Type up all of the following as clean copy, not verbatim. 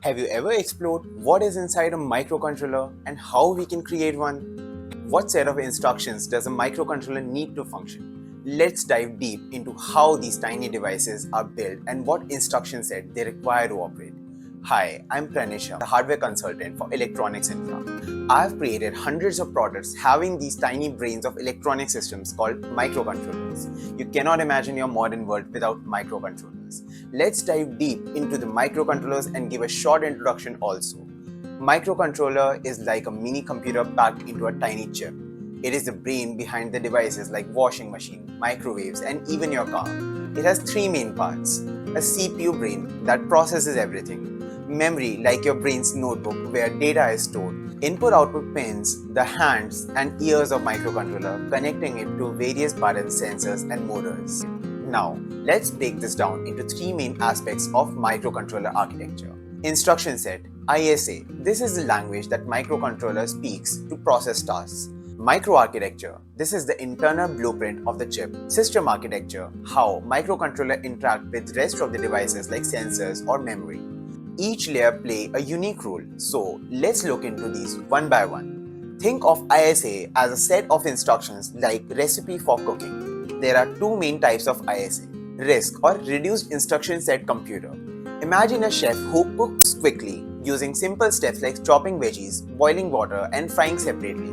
Have you ever explored what is inside a microcontroller and how we can create one? What set of instructions does a microcontroller need to function? Let's dive deep into how these tiny devices are built and what instruction set they require to operate. Hi, I'm Pranisha, the hardware consultant for Electronics Infra. I've created hundreds of products having these tiny brains of electronic systems called microcontrollers. You cannot imagine your modern world without microcontrollers. Let's dive deep into the microcontrollers and give a short introduction also. Microcontroller is like a mini computer packed into a tiny chip. It is the brain behind the devices like washing machine, microwaves, and even your car. It has three main parts: a CPU brain that processes everything, memory like your brain's notebook where data is stored, input-output pins, the hands and ears of microcontroller connecting it to various buttons, sensors, and motors. Now, let's break this down into three main aspects of microcontroller architecture. Instruction set, ISA. This is the language that microcontroller speaks to process tasks. Microarchitecture. This is the internal blueprint of the chip. System architecture. How microcontroller interact with rest of the devices like sensors or memory. Each layer play a unique role. So let's look into these one by one. Think of ISA as a set of instructions like recipe for cooking. There are two main types of ISA. RISC or Reduced Instruction Set Computer. Imagine a chef who cooks quickly using simple steps like chopping veggies, boiling water, and frying separately.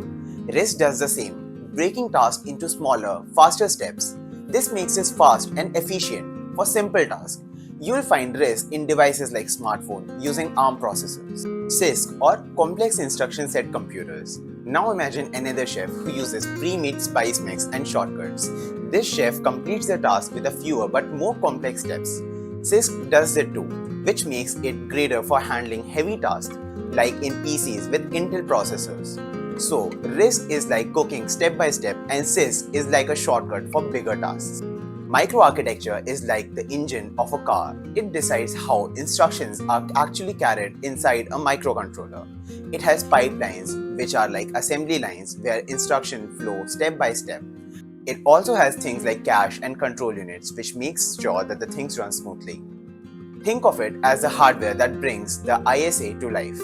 RISC does the same, breaking tasks into smaller, faster steps. This makes it fast and efficient for simple tasks. You will find RISC in devices like smartphone using ARM processors. CISC or Complex Instruction Set Computers. Now imagine another chef who uses pre-made spice mix and shortcuts. This chef completes the task with a fewer but more complex steps. CISC does it too, which makes it greater for handling heavy tasks like in PCs with Intel processors. So, RISC is like cooking step by step and CISC is like a shortcut for bigger tasks. Microarchitecture is like the engine of a car. It decides how instructions are actually carried inside a microcontroller. It has pipelines, which are like assembly lines where instructions flow step by step. It also has things like cache and control units, which makes sure that the things run smoothly. Think of it as the hardware that brings the ISA to life.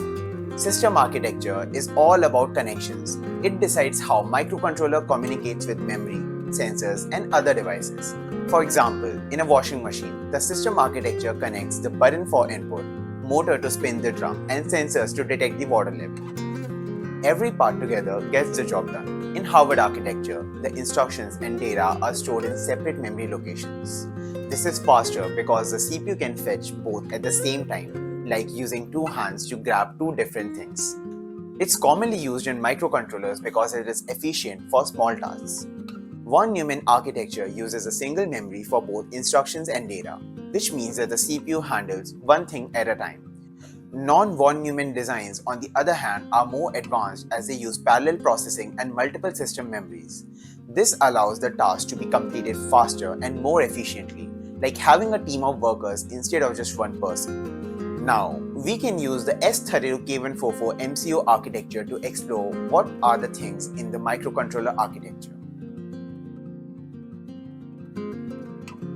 System architecture is all about connections. It decides how microcontroller communicates with memory, sensors, and other devices. For example, in a washing machine, the system architecture connects the button for input, motor to spin the drum, and sensors to detect the water level. Every part together gets the job done. In Harvard architecture, the instructions and data are stored in separate memory locations. This is faster because the CPU can fetch both at the same time, like using two hands to grab two different things. It's commonly used in microcontrollers because it is efficient for small tasks. One Neumann architecture uses a single memory for both instructions and data, which means that the CPU handles one thing at a time. Non-von Neumann designs, on the other hand, are more advanced as they use parallel processing and multiple system memories. This allows the task to be completed faster and more efficiently, like having a team of workers instead of just one person. Now, we can use the S32K144 MCU architecture to explore what are the things in the microcontroller architecture.